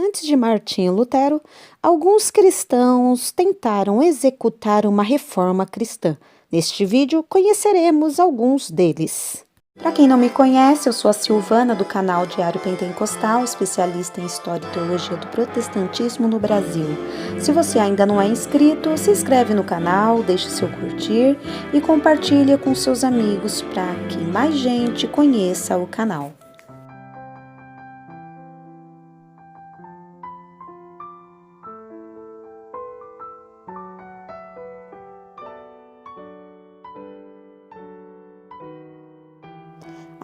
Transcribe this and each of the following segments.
Antes de Martinho Lutero, alguns cristãos tentaram executar uma reforma cristã. Neste vídeo, conheceremos alguns deles. Para quem não me conhece, eu sou a Silvana do canal Diário Pentecostal, especialista em História e Teologia do Protestantismo no Brasil. Se você ainda não é inscrito, se inscreve no canal, deixe seu curtir e compartilhe com seus amigos para que mais gente conheça o canal.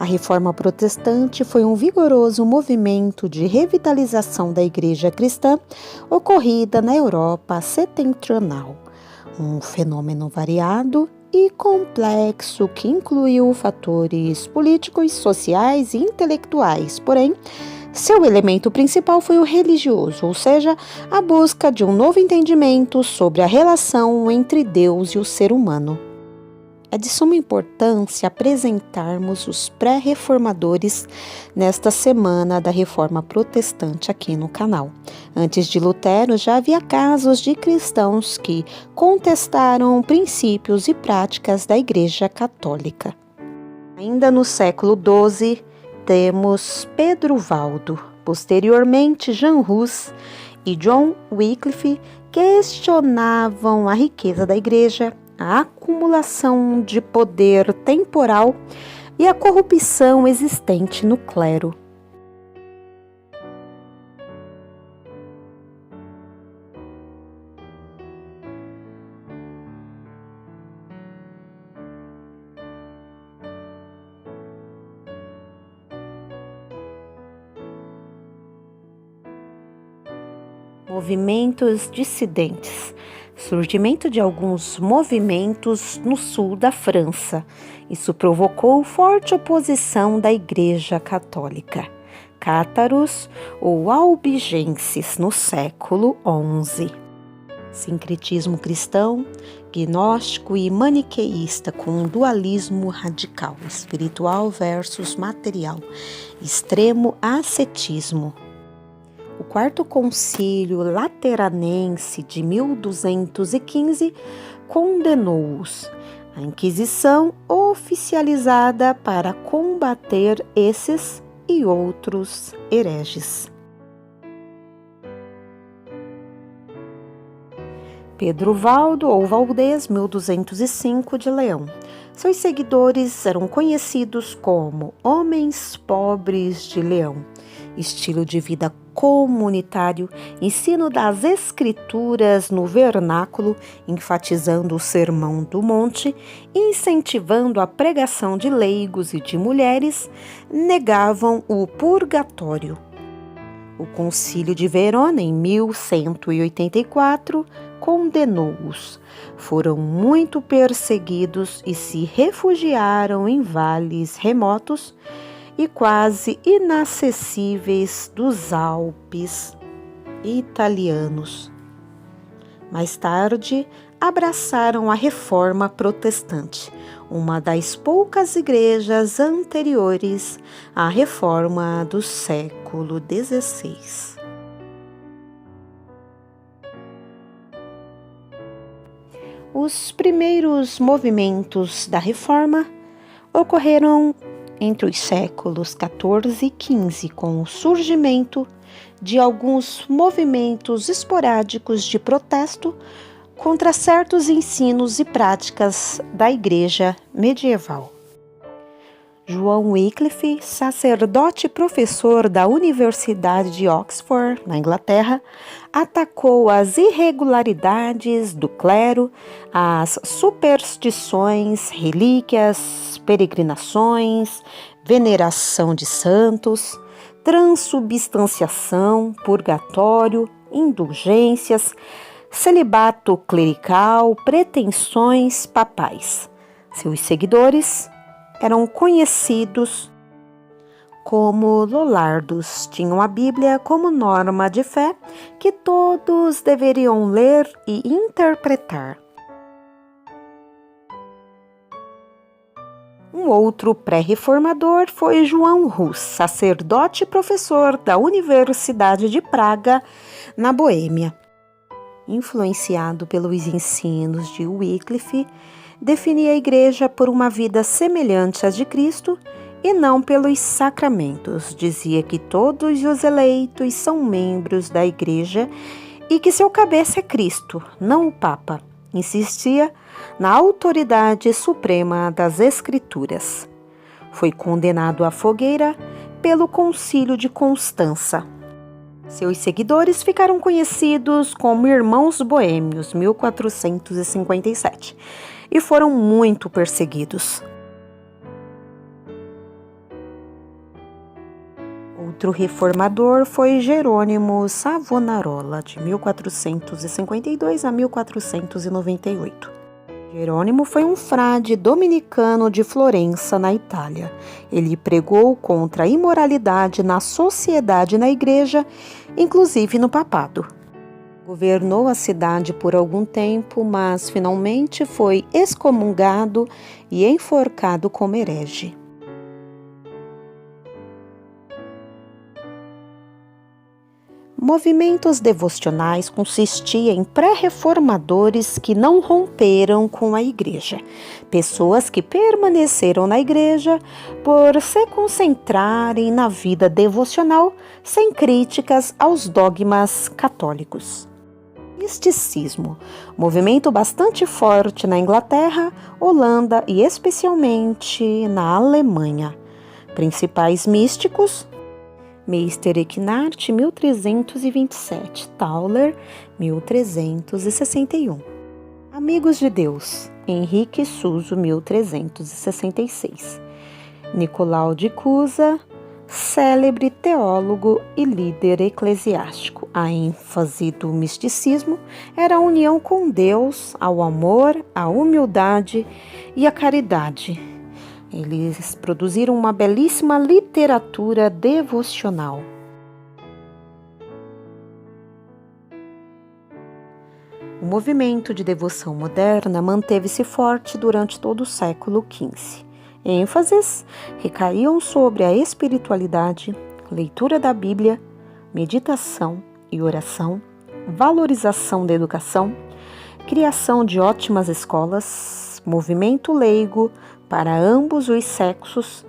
A Reforma Protestante foi um vigoroso movimento de revitalização da Igreja cristã ocorrida na Europa setentrional. Um fenômeno variado e complexo que incluiu fatores políticos, sociais e intelectuais, porém, seu elemento principal foi o religioso, ou seja, a busca de um novo entendimento sobre a relação entre Deus e o ser humano. É de suma importância apresentarmos os pré-reformadores nesta semana da Reforma Protestante aqui no canal. Antes de Lutero, já havia casos de cristãos que contestaram princípios e práticas da Igreja Católica. Ainda no século XII, temos Pedro Valdo, posteriormente Jean Hus e John Wycliffe questionavam a riqueza da Igreja, a acumulação de poder temporal e a corrupção existente no clero. Movimentos dissidentes. Surgimento de alguns movimentos no sul da França. Isso provocou forte oposição da Igreja Católica. Cátaros ou albigenses no século XI. Sincretismo cristão, gnóstico e maniqueísta com um dualismo radical, espiritual versus material. Extremo ascetismo. O Quarto Concílio Lateranense de 1215 condenou-os. A Inquisição oficializada para combater esses e outros hereges. Pedro Valdo ou Valdez, 1205 de Leão. Seus seguidores eram conhecidos como Homens Pobres de Leão. Estilo de vida comunitário, ensino das escrituras no vernáculo, enfatizando o Sermão do Monte, incentivando a pregação de leigos e de mulheres, negavam o purgatório. O Concílio de Verona, em 1184, condenou-os. Foram muito perseguidos e se refugiaram em vales remotos e quase inacessíveis dos Alpes italianos. Mais tarde, abraçaram a Reforma Protestante, uma das poucas igrejas anteriores à Reforma do século XVI. Os primeiros movimentos da Reforma ocorreram entre os séculos XIV e XV, com o surgimento de alguns movimentos esporádicos de protesto contra certos ensinos e práticas da Igreja medieval. João Wycliffe, sacerdote e professor da Universidade de Oxford, na Inglaterra, atacou as irregularidades do clero, as superstições, relíquias, peregrinações, veneração de santos, transubstanciação, purgatório, indulgências, celibato clerical, pretensões papais. Seus seguidores eram conhecidos como lollardos. Tinham a Bíblia como norma de fé que todos deveriam ler e interpretar. Um outro pré-reformador foi João Hus, sacerdote e professor da Universidade de Praga, na Boêmia. Influenciado pelos ensinos de Wycliffe, definia a Igreja por uma vida semelhante à de Cristo e não pelos sacramentos. Dizia que todos os eleitos são membros da Igreja e que seu cabeça é Cristo, não o Papa. Insistia na autoridade suprema das Escrituras. Foi condenado à fogueira pelo Concílio de Constança. Seus seguidores ficaram conhecidos como Irmãos Boêmios, 1457, e foram muito perseguidos. Outro reformador foi Jerônimo Savonarola, de 1452 a 1498. Jerônimo foi um frade dominicano de Florença, na Itália. Ele pregou contra a imoralidade na sociedade e na igreja, inclusive no papado. Governou a cidade por algum tempo, mas finalmente foi excomungado e enforcado como herege. Movimentos devocionais consistiam em pré-reformadores que não romperam com a Igreja, pessoas que permaneceram na Igreja por se concentrarem na vida devocional sem críticas aos dogmas católicos. Misticismo, movimento bastante forte na Inglaterra, Holanda e especialmente na Alemanha. Principais místicos: Meister Eckhart, 1327, Tauler, 1361. Amigos de Deus, Henrique Suso, 1366. Nicolau de Cusa, célebre teólogo e líder eclesiástico. A ênfase do misticismo era a união com Deus, ao amor, à humildade e à caridade. Eles produziram uma belíssima literatura devocional. O movimento de devoção moderna manteve-se forte durante todo o século XV. ênfases recaíam sobre a espiritualidade, leitura da Bíblia, meditação e oração, valorização da educação, criação de ótimas escolas, movimento leigo para ambos os sexos,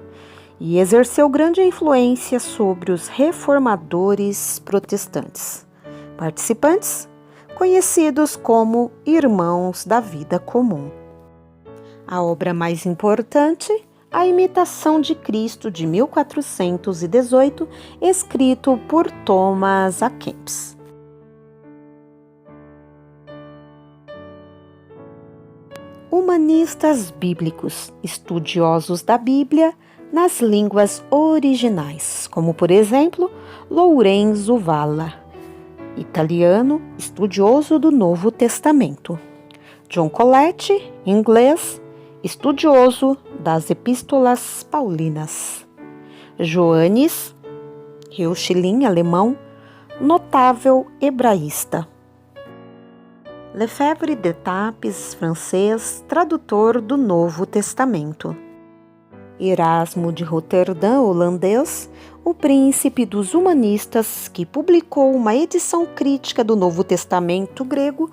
e exerceu grande influência sobre os reformadores protestantes, participantes conhecidos como Irmãos da Vida Comum. A obra mais importante, A Imitação de Cristo, de 1418, escrito por Thomas à Kempis. Humanistas bíblicos, estudiosos da Bíblia nas línguas originais, como por exemplo Lorenzo Valla, italiano, estudioso do Novo Testamento. John Coletti, inglês, estudioso das Epístolas Paulinas. Johannes Reuchlin, alemão, notável hebraísta. Lefebvre d'Etaples, francês, tradutor do Novo Testamento. Erasmo de Roterdã, holandês, o príncipe dos humanistas, que publicou uma edição crítica do Novo Testamento grego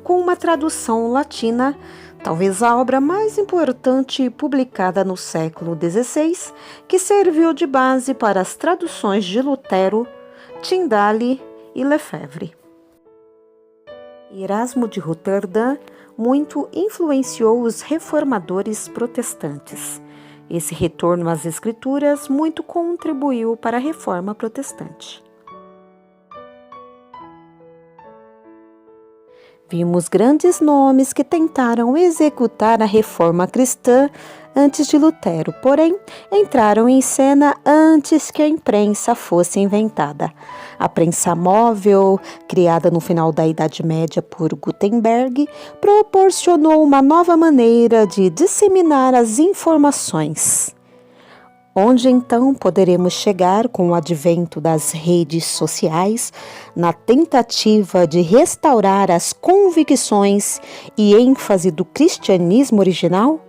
com uma tradução latina, talvez a obra mais importante publicada no século XVI, que serviu de base para as traduções de Lutero, Tyndale e Lefebvre. Erasmo de Roterdã muito influenciou os reformadores protestantes. Esse retorno às Escrituras muito contribuiu para a Reforma Protestante. Vimos grandes nomes que tentaram executar a Reforma cristã antes de Lutero, porém entraram em cena antes que a imprensa fosse inventada. A prensa móvel, criada no final da Idade Média por Gutenberg, proporcionou uma nova maneira de disseminar as informações. Onde então poderemos chegar com o advento das redes sociais na tentativa de restaurar as convicções e ênfase do cristianismo original?